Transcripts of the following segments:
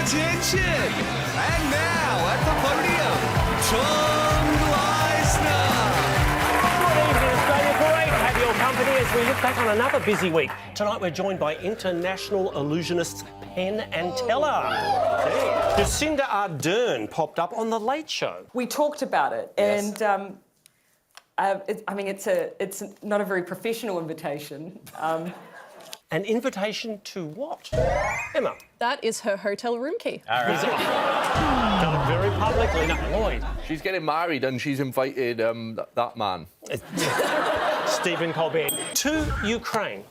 attention! And now at the podium, Tom Gleisner. Good evening, Australia. Great to have your company as we look back on another busy week. Tonight we're joined by international illusionists Penn and Teller. Jacinda Ardern popped up on The Late Show. We talked about it, Yes. and it's not a very professional invitation. An invitation to what? Emma? That is her hotel room key. All right. Done it very publicly. No, Lloyd. She's getting married and she's invited that man. Stephen Colbert. To Ukraine.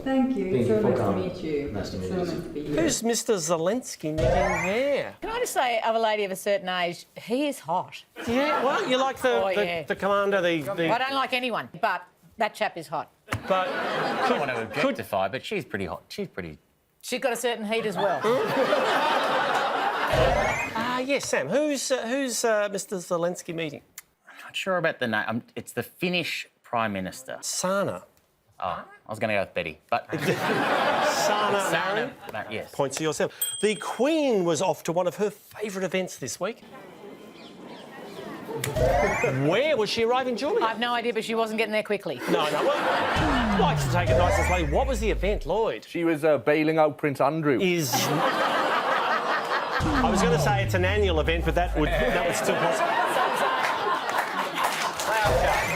Thank you. It's so nice to meet you. Nice to meet So you. nice to be here. Who's Mr. Zelensky meeting there? Can I just say, of a lady of a certain age, he is hot. Yeah, well, you like the commander, I don't like anyone, but that chap is hot. But I don't want to objectify, but she's pretty hot. She's pretty... She's got a certain heat as well. yes, Sam. Who's Mr. Zelensky meeting? I'm not sure about the name. It's the Finnish Prime Minister. Sana. Oh, I was going to go with Betty, but... Sana. Sana, yes. Point to yourself. The Queen was off to one of her favourite events this week. Where was she arriving, Julie? I have no idea, but she wasn't getting there quickly. No. Well, likes to take it nice and slowly. What was the event, Lloyd? She was bailing out Prince Andrew. I was going to say it's an annual event, but that would still possible.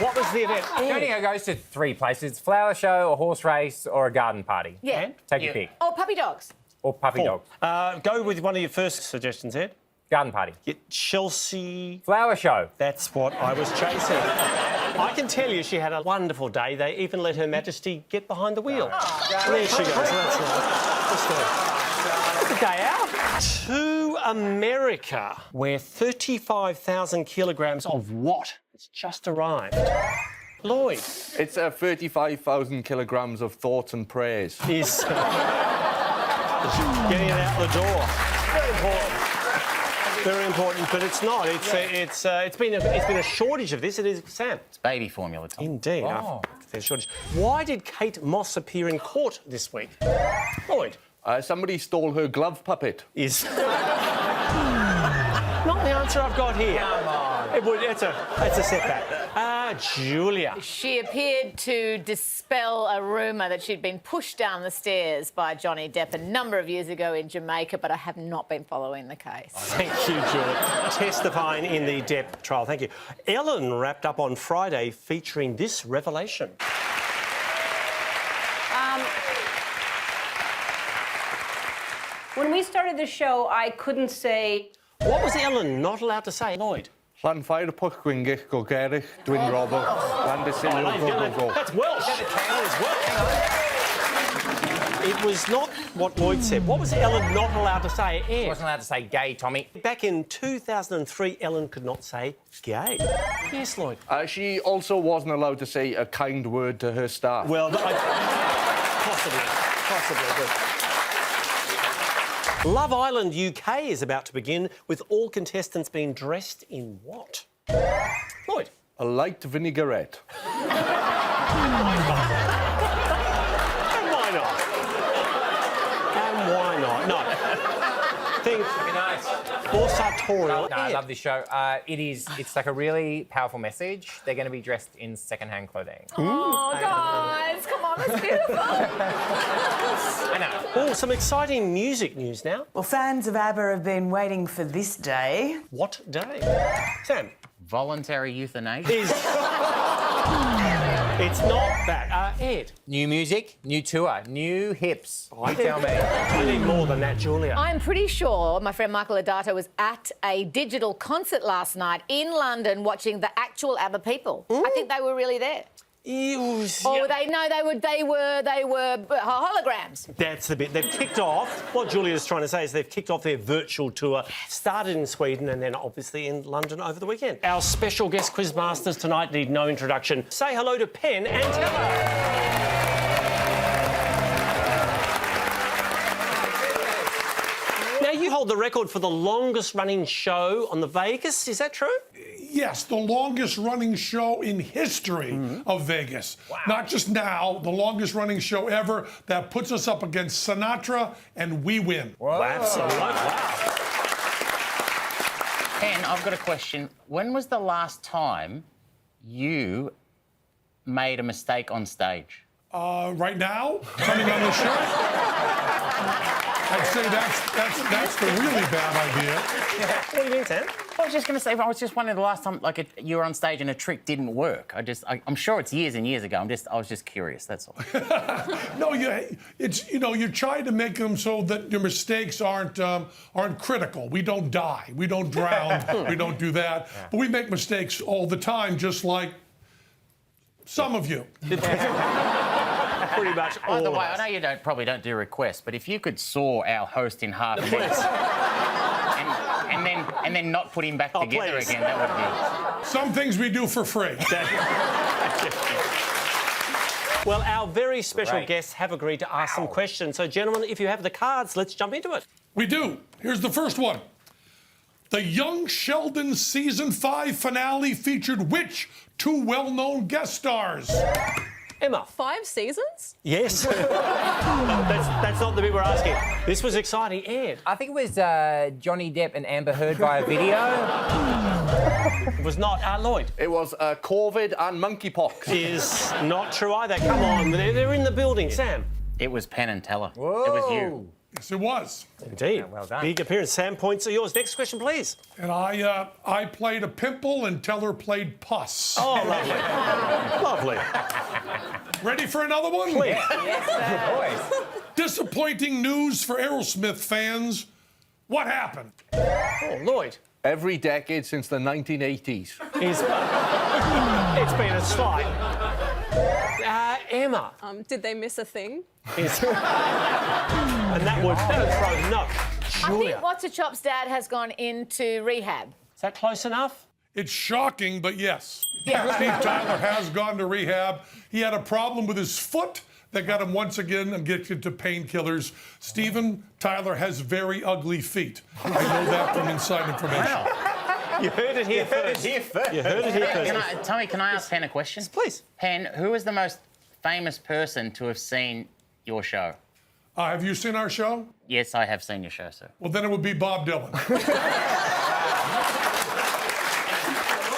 What was the event? Journey goes to three places: flower show, a horse race, or a garden party. Yeah. Take your pick. Oh, puppy dogs. Or puppy dog. Go with one of your first suggestions, Ed. Garden party. Chelsea. Flower show. That's what I was chasing. I can tell you she had a wonderful day. They even let Her Majesty get behind the wheel. There she goes. That's nice. Good day out. To America, where 35,000 kilograms of what has just arrived. Lloyd. It's 35,000 kilograms of thoughts and prayers. Is getting it out the door. Very important. Very important, but it's not. It's been a shortage of this. It is, Sam. It's baby formula, Tom. Indeed. There's a shortage. Why did Kate Moss appear in court this week? Lloyd. Somebody stole her glove puppet. Is not the answer I've got here. Come on. It's a setback. Julia. She appeared to dispel a rumour that she'd been pushed down the stairs by Johnny Depp a number of years ago in Jamaica, but I have not been following the case. Thank you, Julia. Testifying in the Depp trial. Thank you. Ellen wrapped up on Friday featuring this revelation. When we started the show, I couldn't say... What was Ellen not allowed to say, Lloyd? Llan ffair y pwch gwingich go gerich, dwi'n robot. Lan dy sylw go. That's Welsh. That is Welsh. It was not what Lloyd said. What was Ellen not allowed to say? She wasn't allowed to say gay, Tommy. Back in 2003, Ellen could not say gay. Yes, Lloyd. She also wasn't allowed to say a kind word to her staff. Well, possibly, but... Love Island UK is about to begin, with all contestants being dressed in what? Lloyd. A light vinaigrette. And why not? No. Think more sartorial. No, I love this show. It's like a really powerful message. They're going to be dressed in second-hand clothing. Oh, guys, come on, that's beautiful. I know. Oh, some exciting music news now. Well, fans of ABBA have been waiting for this day. What day? Sam. Voluntary euthanasia. It's not that. Ed. New music, new tour, new hips. You tell me. I need more than that, Julia. I'm pretty sure my friend Michael Adato was at a digital concert last night in London watching the actual ABBA people. I think they were really there. They were holograms. That's the bit. They've kicked off. What Julia's trying to say is they've kicked off their virtual tour, started in Sweden and then obviously in London over the weekend. Our special guest Quizmasters tonight need no introduction. Say hello to Penn and Teller. Now, you hold the record for the longest running show on the Vegas, is that true? Yes, the longest running show in history of Vegas. Not just now, the longest running show ever. That puts us up against Sinatra, and we win. Absolutely. Wow. Penn, I've got a question. When was the last time you made a mistake on stage? Right now, coming on the show, I'd say that's the really bad idea. What do you mean, Sam? I was just going to say, I was just wondering the last time, you were on stage and a trick didn't work. I'm sure it's years and years ago. I was just curious. That's all. No, you try to make them so that your mistakes aren't critical. We don't die, we don't drown, we don't do that. But we make mistakes all the time, just like some of you. Pretty much all By the of way, us. I know you probably don't do requests, but if you could saw our host in half minutes and then not put him back together please. again, that would be. Some things we do for free. Well, our very special guests have agreed to ask some questions. So, gentlemen, if you have the cards, let's jump into it. We do. Here's the first one. The Young Sheldon Season 5 finale featured which two well-known guest stars? Emma. 5 seasons? Yes. that's not the bit we're asking. This was exciting. Ed. I think it was Johnny Depp and Amber Heard via video. It was not. Lloyd. It was COVID and monkeypox. Is not true either. Come on. They're in the building. Sam. It was Penn and Teller. Whoa. It was you. Yes, it was. Indeed. Well done. Big appearance. Sam, points are yours. Next question, please. And I played a pimple and Teller played pus. Oh, lovely. Lovely. Ready for another one? Please. Yes, boys. Disappointing news for Aerosmith fans. What happened? Oh, Lloyd. Every decade since the 1980s. It's been a slight. Emma. Did they miss a thing? And that would throw no. I think What's a Chop's dad has gone into rehab. Is that close enough? It's shocking, but yes. Yeah. Steve Tyler has gone to rehab. He had a problem with his foot that got him once again addicted to painkillers. Steven Tyler has very ugly feet. I know that from inside information. You heard it here first. You heard it here first. Tommy, can I ask Penn a question? Please. Penn, who is the most famous person to have seen your show? Have you seen our show? Yes, I have seen your show, sir. Well, then it would be Bob Dylan.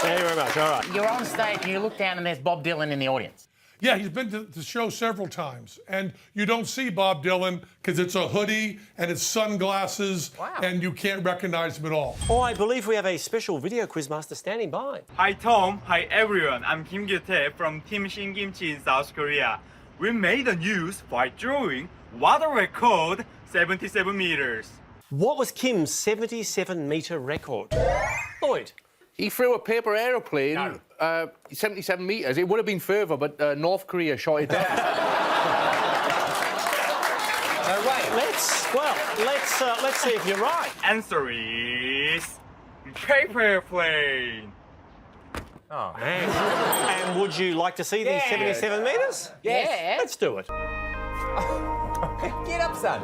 Thank you very much. All right. You're on stage and you look down and there's Bob Dylan in the audience. Yeah, he's been to the show several times. And you don't see Bob Dylan because it's a hoodie and it's sunglasses and you can't recognize him at all. Oh, I believe we have a special video quizmaster standing by. Hi Tom, hi everyone. I'm Kim Gyu-tae from Team Shin-Kimchi in South Korea. We made the news by drawing water record 77 meters. What was Kim's 77-metre record? Lloyd. He threw a paper aeroplane 77 metres. It would have been further, but North Korea shot it down. No way. Let's see if you're right. Answer is paper airplane. Oh. And would you like to see these 77 metres? Yes. Yeah. Let's do it. Get up, son.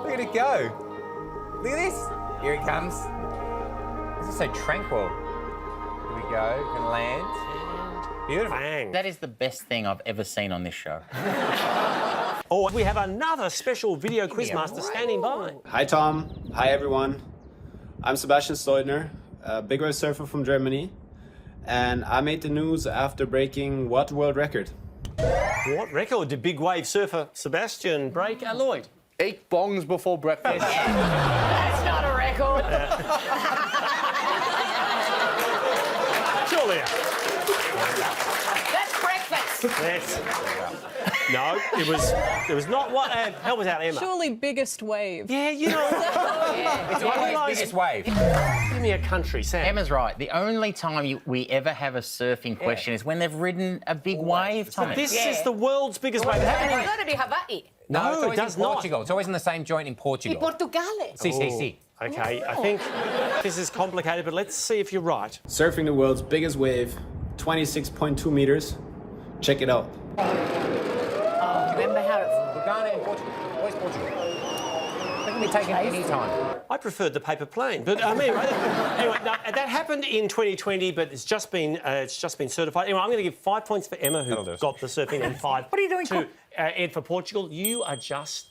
Look at it go. Look at this. Here it comes. This is so tranquil. Here we go. Can land. Beautiful. Bang. That is the best thing I've ever seen on this show. Oh, we have another special video quizmaster standing by. Hi Tom, hi everyone. I'm Sebastian Steudner, a big wave surfer from Germany, and I made the news after breaking what world record? What record did big wave surfer Sebastian break? Lloyd. 8 bongs before breakfast. That's not a record. Julia. That's breakfast. Yes. No, it was not what. Help us out, Emma. Surely biggest wave. Yeah, you know. It's always biggest wave. Give me a country, Sam. Emma's right. The only time we ever have a surfing question is when they've ridden a big wave, Tommy. This is the world's biggest wave. It's got to be Hawaii. No, it's it always does in not. Portugal. It's always in the same joint in Portugal. Portugale. Si. Okay, I think this is complicated, but let's see if you're right. Surfing the world's biggest wave, 26.2 meters. Check it out. Remember how it's... Lugano in Portugal. Always Portugal. can be taken any time. I preferred the paper plane, but anyway, no, that happened in 2020, but it's just been certified. Anyway, I'm going to give 5 points for Emma, who got the surfing, and 5 What are you doing? to Ed for Portugal. You are just...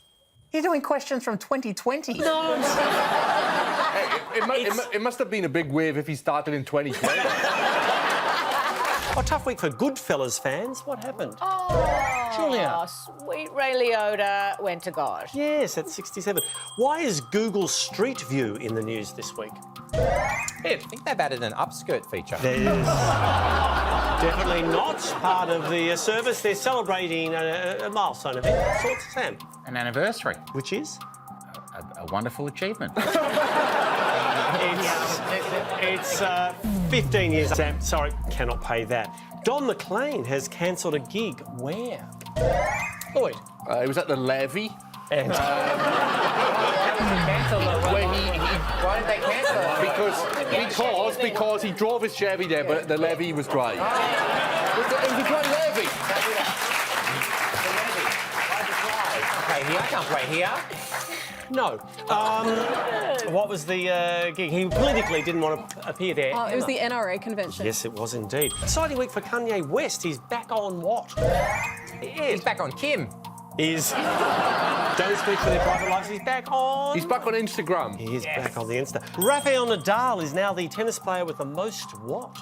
You're doing questions from 2020. No, I'm sorry. It must have been a big wave if he started in 2020. A tough week for Goodfellas fans. What happened? Oh, Julia. Sweet Ray Liotta went to God. Yes, at 67. Why is Google Street View in the news this week? I think they've added an upskirt feature. There's definitely not part of the service. They're celebrating a milestone event of sorts. Sam? An anniversary. Which is? A wonderful achievement. It's 15 years. Sam, sorry, cannot pay that. Don McLean has cancelled a gig. Where? Lloyd? It was at the Levy. And Why did they cancel it? Because he drove his Chevy there, but the levee was dry. It was a dry levee. I can't play here. no. What was the gig? He politically didn't want to appear there. Oh, it was the NRA convention. Yes, it was indeed. Exciting week for Kanye West. He's back on what? He's back on Kim. Don't speak for their private lives. He's back on... He's back on Instagram. He is back on the Insta. Rafael Nadal is now the tennis player with the most what?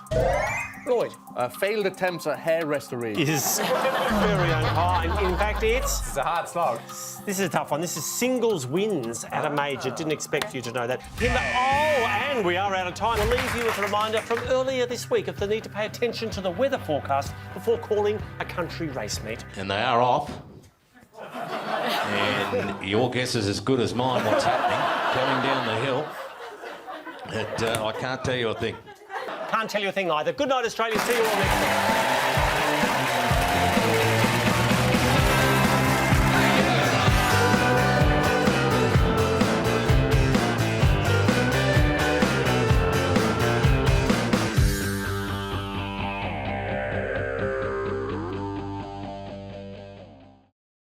Lloyd? Failed attempts at hair restoration. Is very own high. In fact, It's a hard slog. this is a tough one. This is singles wins at a major. Didn't expect you to know that. And we are out of time. I'll leave you with a reminder from earlier this week of the need to pay attention to the weather forecast before calling a country race meet. And they are off. And your guess is as good as mine what's happening. Coming down the hill. I can't tell you a thing. Can't tell you a thing either. Good night, Australia. See you all next week.